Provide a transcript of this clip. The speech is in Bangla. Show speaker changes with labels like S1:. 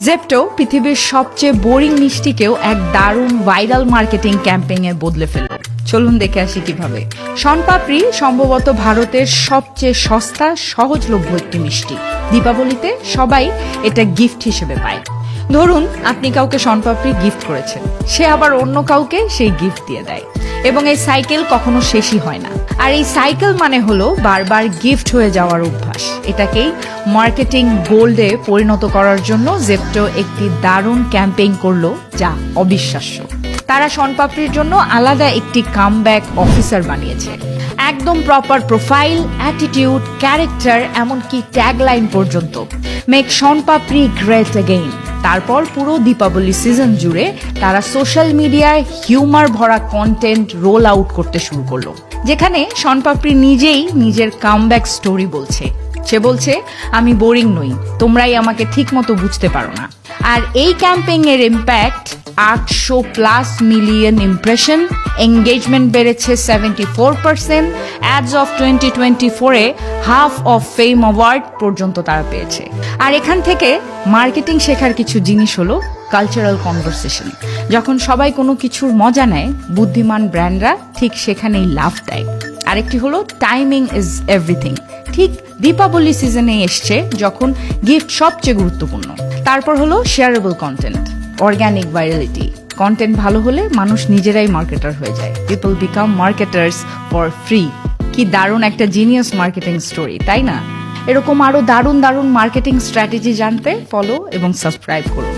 S1: জেপ্টো পৃথিবীর সবচেয়ে বোরিং মিষ্টিকেও এক দারুণ ভাইরাল মার্কেটিং ক্যাম্পেইনে বদলে ফেলল। চলুন দেখে আসি কিভাবে। শনপাপড়ি সম্ভবত ভারতের সবচেয়ে সস্তা সহজলভ্য একটি মিষ্টি। দীপাবলিতে সবাই এটা গিফট হিসেবে পায়। ধরুন আপনি কাউকে শনপাপড়ি গিফট করেছেন, সে আবার অন্য কাউকে সেই গিফট দিয়ে দেয় এবং এই সাইকেল কখনো শেষই হয় না। আর এই সাইকেল মানে হলো বারবার গিফট হয়ে যাওয়ার অভ্যাস। এটাকেই মার্কেটিং গোল্ডে পরিণত করার জন্য জেপ্টো একটি দারুণ ক্যাম্পেইন করলো, যা অবিশ্বাস্য। তারা শনপাপড়ির জন্য আলাদা একটি কামব্যাক অফিসার বানিয়েছে, একদম প্রপার প্রোফাইল, অ্যাটিটিউড, ক্যারেক্টার, এমনকি ট্যাগলাইন পর্যন্ত। Make Soan Papdi great again. তারপর পুরো দীপাবলি সিজন জুড়ে তারা সোশ্যাল মিডিয়ায় হিউমার ভরা কন্টেন্ট রোল আউট করতে শুরু করলো, যেখানে শনপাপড়ি নিজেই নিজের কামব্যাক স্টোরি বলছে। সে বলছে, আমি বোরিং নই, তোমরাই আমাকে ঠিক মতো বুঝতে পারো না। আর এই ক্যাম্পেইন এর ইম্প্যাক্ট 800+ মিলিয়ন ইমপ্রেশন, এঙ্গেজমেন্ট বেড়েছে 74%, অ্যাডস অফ 2024-এ হাফ অফ ফেম অ্যাওয়ার্ড পর্যন্ত তারা পেয়েছে। আর এখান থেকে মার্কেটিং শেখার কিছু জিনিস হলো কালচারাল কনভারসেশন। যখন সবাই কোনো কিছুর মজা নেয়, বুদ্ধিমান ব্র্যান্ডরা ঠিক সেখানেই লাভ দেয়। আরেকটি হলো টাইমিং ইজ এভরিথিং। ঠিক দীপাবলি সিজনে এসছে যখন গিফট সবচেয়ে গুরুত্বপূর্ণ। তারপর হলো shareable content, organic virality. Content ভালো হলে মানুষ নিজেরাই মার্কেটার হয়ে যায়। People become marketers for free. কি দারুণ একটা জিনিয়াস মার্কেটিং স্টোরি, তাই না? এরকম আরো দারুণ দারুণ মার্কেটিং স্ট্র্যাটেজি জানতে ফলো এবং সাবস্ক্রাইব করুন।